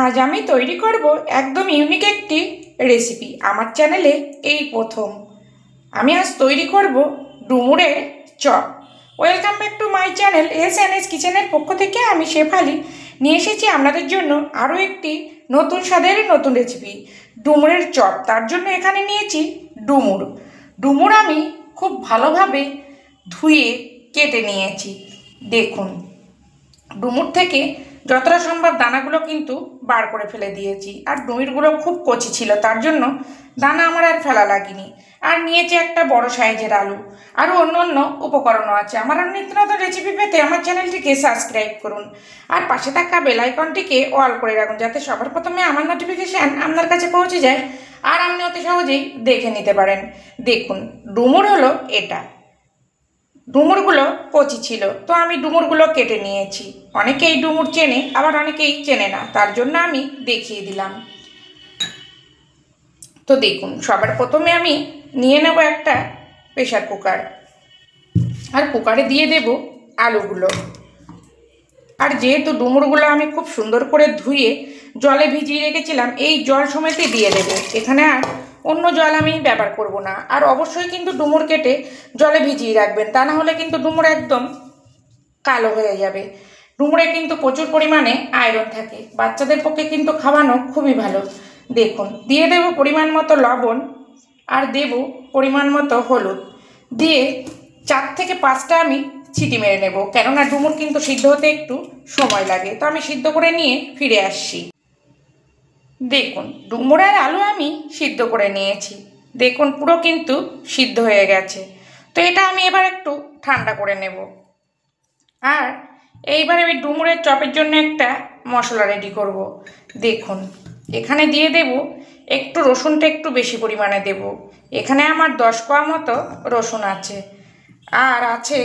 আজ আমি তৈরি করব একদম ইউনিক একটি রেসিপি। আমার চ্যানেলে এই প্রথম আমি আজ তৈরি করব ডুমুরের chop. Welcome back to my channel S কিচেনের পক্ষ থেকে আমি শেফালি নিয়ে এসেছি আপনাদের জন্য আরও একটি নতুন স্বাদের নতুন রেসিপি, ডুমুরের চপ। তার জন্য এখানে নিয়েছি ডুমুর আমি খুব ভালোভাবে ধুয়ে কেটে নিয়েছি। দেখুন, ডুমুর থেকে যতটা সম্ভব দানাগুলো কিন্তু বার করে ফেলে দিয়েছি। আর ডুমুরগুলো খুব কচি ছিল, তার জন্য দানা আমার আর ফেলা লাগেনি। আর নিয়েছি একটা বড় সাইজের আলু। আরও অন্য অন্য উপকরণও আছে। আমার নিত্য নতুন রেসিপি পেতে আমার চ্যানেলটিকে সাবস্ক্রাইব করুন আর পাশে থাকা বেল আইকনটিকে অল করে রাখুন, যাতে সবার প্রথমে আমার নোটিফিকেশান আপনার কাছে পৌঁছে যায় আর আপনি অতি সহজেই দেখে নিতে পারেন। দেখুন, ডুমুর হলো এটা। ডুমুরগুলো কচি ছিল, তো আমি ডুমুরগুলো কেটে নিয়েছি। অনেকেই ডুমুর চেনে, আবার অনেকেই চেনে না, তার জন্য আমি দেখিয়ে দিলাম। তো দেখুন, সবার প্রথমে আমি নিয়ে নেব একটা প্রেশার কুকার, আর কুকারে দিয়ে দেব আলুগুলো। আর যেহেতু ডুমুরগুলো আমি খুব সুন্দর করে ধুয়ে জলে ভিজিয়ে রেখেছিলাম, এই জল সমেতই দিয়ে দেব। এখানে আর অন্য জল আমি ব্যবহার করব না। আর অবশ্যই কিন্তু ডুমুর কেটে জলে ভিজিয়ে রাখবেন, তা না হলে কিন্তু ডুমুর একদম কালো হয়ে যাবে। ডুমুরে কিন্তু প্রচুর পরিমাণে আয়রন থাকে, বাচ্চাদের পক্ষে কিন্তু খাওয়ানো খুবই ভালো। দেখুন, দিয়ে দেব পরিমাণ মতো লবণ আর দেব পরিমাণ মতো হলুদ, দিয়ে 4 থেকে 5টা আমি সিটি মেরে নেব, কেননা ডুমুর কিন্তু সিদ্ধ হতে একটু সময় লাগে। তো আমি সিদ্ধ করে নিয়ে ফিরে আসছি। দেখুন, ডুমুর আর আলু আমি সিদ্ধ করে নিয়েছি। দেখুন, পুরো কিন্তু সিদ্ধ হয়ে গেছে। তো এটা আমি এবার একটু ঠান্ডা করে নেব। আর এইবার আমি ডুমুরের চপের জন্য একটা মশলা রেডি করব। দেখুন, এখানে দিয়ে দেব একটু রসুনটা একটু বেশি পরিমাণে দেব। এখানে আমার 10 কোয়া মতো রসুন আছে। আর আছে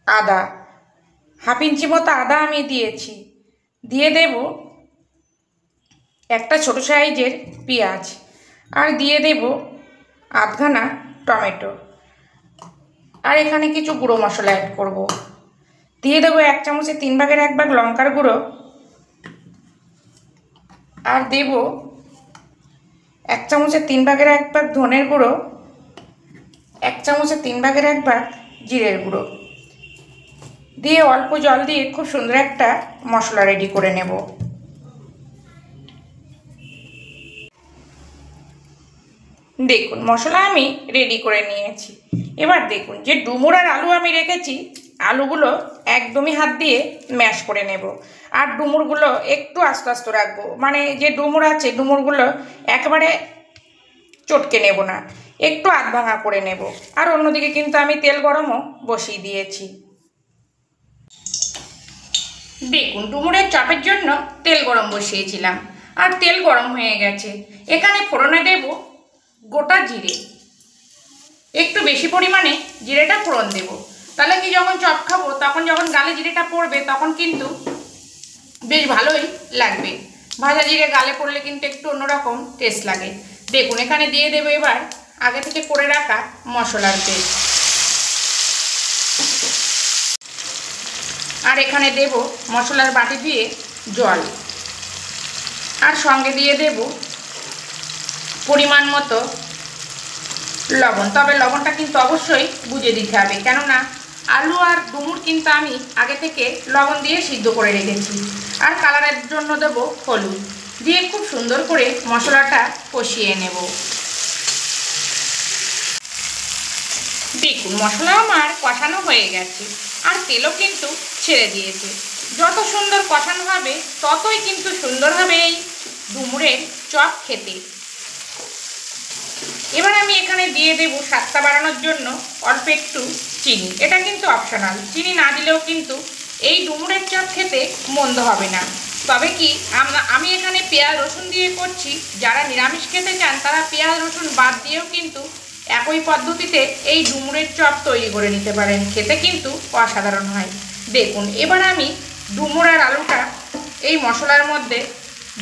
আদা, হাফ ইঞ্চি মতো আদা আমি দিয়েছি। দিয়ে দেব একটা ছোট সাইজের পেঁয়াজ, আর দিয়ে দেব আধখানা টমেটো। আর এখানে কিছু গুঁড়ো মশলা অ্যাড করব। দিয়ে দেবো 1 চামচে 3 ভাগের 1 ভাগ লঙ্কার গুঁড়ো, আর দেব 1 চামচে 3 ভাগের 1 ভাগ ধনের গুঁড়ো, 1 চামচে 3 ভাগের 1 ভাগ জিরের গুঁড়ো। দিয়ে অল্প জল দিয়ে খুব সুন্দর একটা মশলা রেডি করে নেব। দেখুন, মশলা আমি রেডি করে নিয়েছি। এবার দেখুন, যে ডুমুর আর আলু আমি রেখেছি, আলুগুলো একদমই হাত দিয়ে ম্যাশ করে নেব। আর ডুমুরগুলো একটু আস্তে আস্তে রাখবো, মানে যে ডুমুর আছে ডুমুরগুলো একেবারে চটকে নেব না, একটু আধ ভাঙা করে নেব। আর অন্যদিকে কিন্তু আমি তেল গরমও বসিয়ে দিয়েছি। দেখুন, ডুমুরের চপের জন্য তেল গরম বসিয়েছিলাম, আর তেল গরম হয়ে গেছে। এখানে ফোড়নে দেব গোটা জিরে, একটু বেশি পরিমাণে জিরেটা ফোড়ন দেব। তাহলে কি যখন চপ খাবো তখন যখন গালে জিরেটা পড়বে তখন কিন্তু বেশ ভালোই লাগবে। ভাজা জিরে গালে পড়লে কিন্তু একটু অন্যরকম টেস্ট লাগে। দেখুন, এখানে দিয়ে দেবো এবার আগে থেকে করে রাখা মশলার তেল, আর এখানে দেব মশলার বাটি দিয়ে জল, আর সঙ্গে দিয়ে দেব পরিমাণ মতো লবণ। তবে লবণটা কিন্তু অবশ্যই বুঝে দিতে হবে, কেননা আলু আর ডুমুর কিন্তু আমি আগে থেকে লবণ দিয়ে সিদ্ধ করে রেখেছি। আর কালারের জন্য দেব হলুদ, দিয়ে খুব সুন্দর করে মশলাটা কষিয়ে নেব। দেখুন, মশলা আমার কষানো হয়ে গেছে, আর তেলও কিন্তু ছেড়ে দিয়েছে। যত সুন্দর কষানো হবে ততই কিন্তু সুন্দর হবে এই ডুমুরের চপ খেতে। এবার আমি এখানে দিয়ে দেব স্বাদটা বাড়ানোর জন্য অল্প একটু চিনি। এটা কিন্তু অপশনাল, চিনি না দিলেও কিন্তু এই ডুমুরের চপ খেতে মন্দ হবে না। তবে কি আমি এখানে পেঁয়াজ রসুন দিয়ে করছি, যারা নিরামিষ খেতে চান তারা পেঁয়াজ রসুন বাদ দিয়েও কিন্তু একই পদ্ধতিতে এই ডুমুরের চপ তৈরি করে নিতে পারেন, খেতে কিন্তু অসাধারণ হয়। দেখুন, এবার আমি ডুমুর আর আলুটা এই মশলার মধ্যে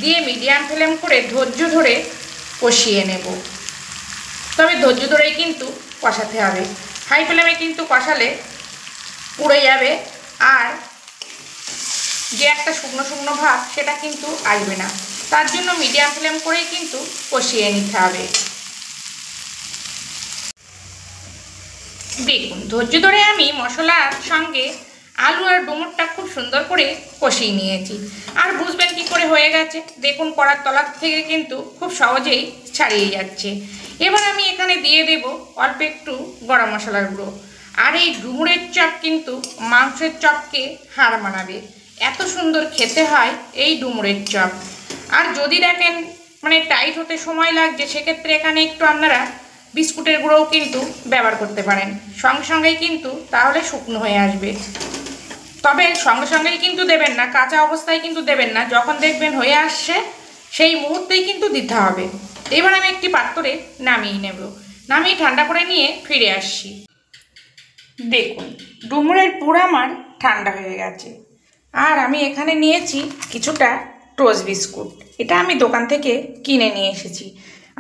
দিয়ে মিডিয়াম ফ্লেম করে ধৈর্য ধরে কষিয়ে নেব। তবে ধৈর্য ধরেই কিন্তু কষাতে হবে, হাই ফ্লেমে কিন্তু কষালে পুড়ে যাবে আর যে একটা শুকনো শুকনো ভাব সেটা কিন্তু আসবে না। তার জন্য মিডিয়াম ফ্লেম করেই কিন্তু কষিয়ে নিতে হবে। দেখুন ধৈর্য ধরে আমি মশলার সঙ্গে আলু আর ডুমুরটা খুব সুন্দর করে কষিয়ে নিয়েছি। আর বুঝবেন কি করে হয়ে গেছে, দেখুন কড়ার তলার থেকে কিন্তু খুব সহজেই ছাড়িয়ে যাচ্ছে। এবার আমি এখানে দিয়ে দেব অল্প একটু গরম মশলার গুঁড়ো। আর এই ডুমুরের চপ কিন্তু মাংসের চপকে হার মানাবে, এত সুন্দর খেতে হয় এই ডুমুরের চপ। আর যদি দেখেন মানে টাইট হতে সময় লাগছে, সেক্ষেত্রে এখানে একটু আপনারা বিস্কুটের গুঁড়োও কিন্তু ব্যবহার করতে পারেন, সঙ্গে সঙ্গেই কিন্তু তাহলে শুকনো হয়ে আসবে। তবে সঙ্গে সঙ্গেই কিন্তু দেবেন না, কাঁচা অবস্থায় কিন্তু দেবেন না, যখন দেখবেন হয়ে আসছে সেই মুহূর্তেই কিন্তু দিতে হবে। এবার আমি একটি পাত্রে নামিয়ে নেব, নামিয়ে ঠান্ডা করে নিয়ে ফিরে আসছি। দেখুন ডুমুরের পুর আমার ঠান্ডা হয়ে গেছে। আর আমি এখানে নিয়েছি কিছুটা টোস্ট বিস্কুট, এটা আমি দোকান থেকে কিনে নিয়ে এসেছি।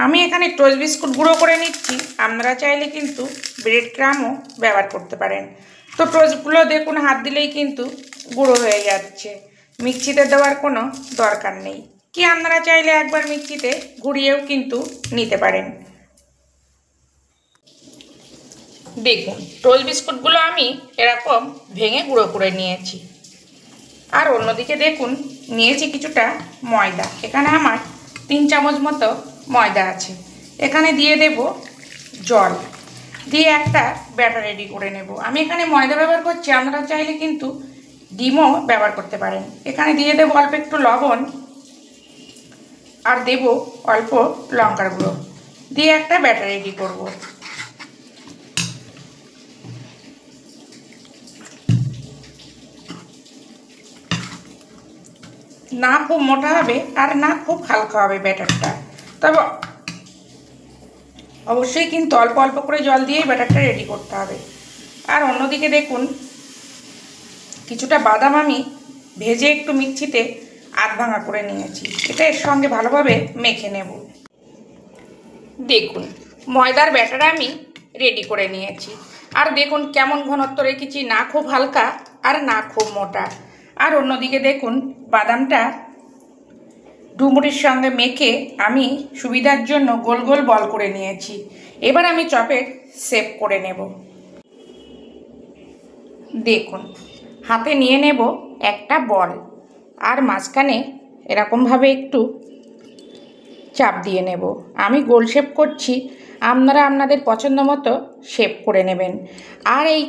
আমি এখানে টোস্ট বিস্কুট গুঁড়ো করে নিচ্ছি, আপনারা চাইলে কিন্তু ব্রেড ক্রামও ব্যবহার করতে পারেন। তো টোস্টগুলো দেখুন হাত দিলেই কিন্তু গুঁড়ো হয়ে যাচ্ছে, মিক্সিতে দেওয়ার কোনো দরকার নেই, কি আপনারা চাইলে একবার মিক্সিতে ঘুরিয়েও কিন্তু নিতে পারেন। দেখুন টোস্ট বিস্কুটগুলো আমি এরকম ভেঙে গুঁড়ো করে নিয়েছি। আর অন্যদিকে দেখুন নিয়েছি কিছুটা ময়দা, এখানে আমার 3 চামচ মতো ময়দা আছে। এখানে দিয়ে দেব জল, দিয়ে একটা ব্যাটার রেডি করে নেব। আমি এখানে ময়দা ব্যবহার করছি, আপনারা চাইলে কিন্তু ডিমও ব্যবহার করতে পারেন। এখানে দিয়ে দেব অল্প একটু লবণ আর দেব অল্প লঙ্কার গুঁড়ো, দিয়ে একটা ব্যাটার রেডি করব। না খুব মোটা হবে আর না খুব হালকা হবে ব্যাটারটা, তবে অবশ্যই কিন্তু অল্প অল্প করে জল দিয়েই ব্যাটারটা রেডি করতে হবে। আর অন্যদিকে দেখুন কিছুটা বাদাম আমি ভেজে একটু মিক্সিতে আধ ভাঙা করে নিয়েছি, এটা এর সঙ্গে ভালোভাবে মেখে নেব। দেখুন ময়দার ব্যাটার আমি রেডি করে নিয়েছি। আর দেখুন কেমন ঘনত্ব রেখেছি, না খুব হালকা আর না খুব মোটা। আর অন্যদিকে দেখুন বাদামটা ডুমুরের সঙ্গে মেখে আমি সুবিধার জন্য গোল গোল বল করে নিয়েছি। এবার আমি চপের শেপ করে নেব। দেখুন হাতে নিয়ে নেব একটা বল, আর মাঝখানে এরকমভাবে একটু চাপ দিয়ে নেব। আমি গোল শেপ করছি, আপনারা আপনাদের পছন্দ মতো শেপ করে নেবেন। আর এই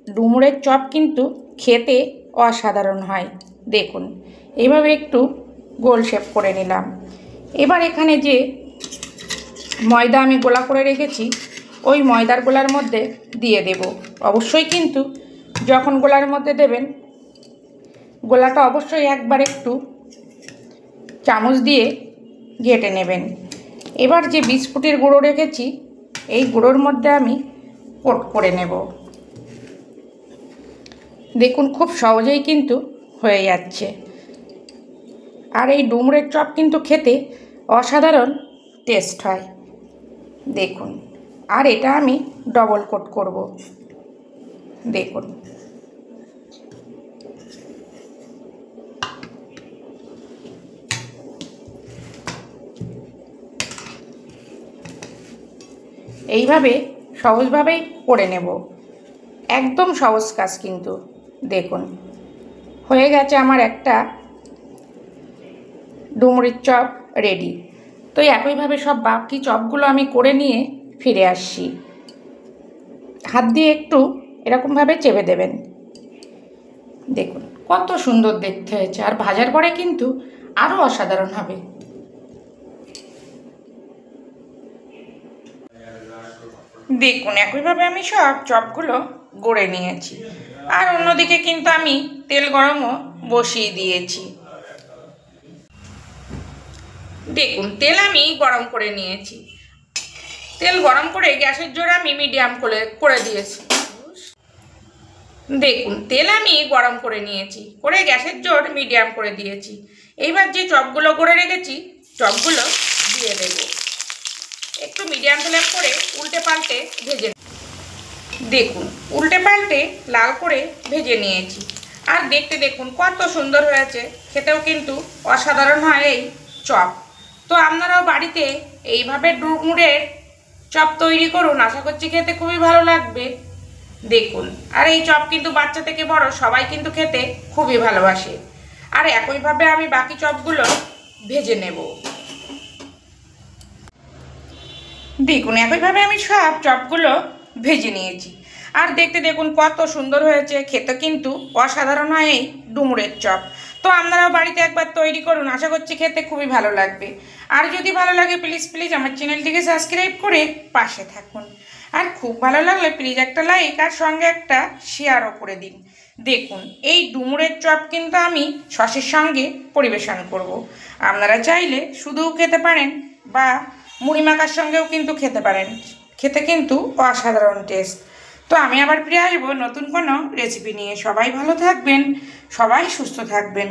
ডুমুরের চপ কিন্তু খেতে অসাধারণ হয়। দেখুন এইভাবে একটু গোল শেপ করে নিলাম। এবার এখানে যে ময়দা আমি গোলা করে রেখেছি, ওই ময়দার গোলার মধ্যে দিয়ে দেব। অবশ্যই কিন্তু যখন গোলার মধ্যে দেবেন গোলাটা অবশ্যই একবার একটু চামচ দিয়ে ঘেঁটে নেবেন। এবার যে বিস্কুটের গুঁড়ো রেখেছি এই গুঁড়োর মধ্যে আমি কোট করে নেব। দেখুন খুব সহজেই কিন্তু হয়ে যাচ্ছে। আর এই ডুমুরের চপ কিন্তু খেতে অসাধারণ টেস্ট হয়। দেখুন আর এটা আমি ডবল কোট করব। দেখুন এইভাবে সহজভাবেই করে নেব, একদম সহজ কাজ কিন্তু। দেখুন হয়ে গেছে আমার একটা ডুমুরের চপ রেডি। তো একইভাবে সব বাকি চপগুলো আমি করে নিয়ে ফিরে আসছি। হাত দিয়ে একটু এরকমভাবে চেপে দেবেন। দেখুন কত সুন্দর দেখতে হয়েছে, আর ভাজার পরে কিন্তু আরও অসাধারণ হবে। দেখুন একইভাবে আমি সব চপগুলো গড়ে নিয়েছি। আর অন্যদিকে কিন্তু আমি তেল গরমও বসিয়ে দিয়েছি। দেখুন তেল আমি গরম করে নিয়েছি, তেল গরম করে গ্যাসের জোর আমি মিডিয়াম করে দিয়েছি। দেখুন তেল আমি গরম করে নিয়েছি, করে গ্যাসের জোর মিডিয়াম করে দিয়েছি। এইবার যে চপগুলো করে রেখেছি চপগুলো দিয়ে দেব। একটু মিডিয়াম ফ্লেম করে উল্টে পাল্টে ভেজে, দেখুন উল্টে পাল্টে লাল করে ভেজে নিয়েছি। আর দেখতে দেখুন কত সুন্দর হয়েছে, খেতেও কিন্তু অসাধারণ হয় এই চপ। তো আপনারাও বাড়িতে এইভাবে ডুমুরের চপ তৈরি করুন, আশা করছি খেতে খুবই ভালো লাগবে। দেখুন, আর এই চপ কিন্তু বাচ্চা থেকে বড় সবাই কিন্তু খেতে খুবই ভালোবাসে। আর একইভাবে আমি বাকি চপগুলো ভেজে নেব। দেখুন, একইভাবে আমি সব চপগুলো ভেজে নিয়েছি। আর দেখতে দেখুন কত সুন্দর হয়েছে, খেতে কিন্তু অসাধারণ হয় এই ডুমুরের চপ। তো আপনারাও বাড়িতে একবার তৈরি করুন, আশা করছি খেতে খুবই ভালো লাগবে। আর যদি ভালো লাগে প্লিজ প্লিজ আমার চ্যানেলটিকে সাবস্ক্রাইব করে পাশে থাকুন। আর খুব ভালো লাগলে প্লিজ একটা লাইক আর সঙ্গে একটা শেয়ারও করে দিন। দেখুন, এই ডুমুরের চপ কিন্তু আমি সসের সঙ্গে পরিবেশন করব। আপনারা চাইলে শুধুও খেতে পারেন বা মুড়ি মাখার সঙ্গেও কিন্তু খেতে পারেন, খেতে কিন্তু অসাধারণ টেস্ট। তো আমি আবার ফিরে আসবো নতুন কোনো রেসিপি নিয়ে। সবাই ভালো থাকবেন, সবাই সুস্থ থাকবেন।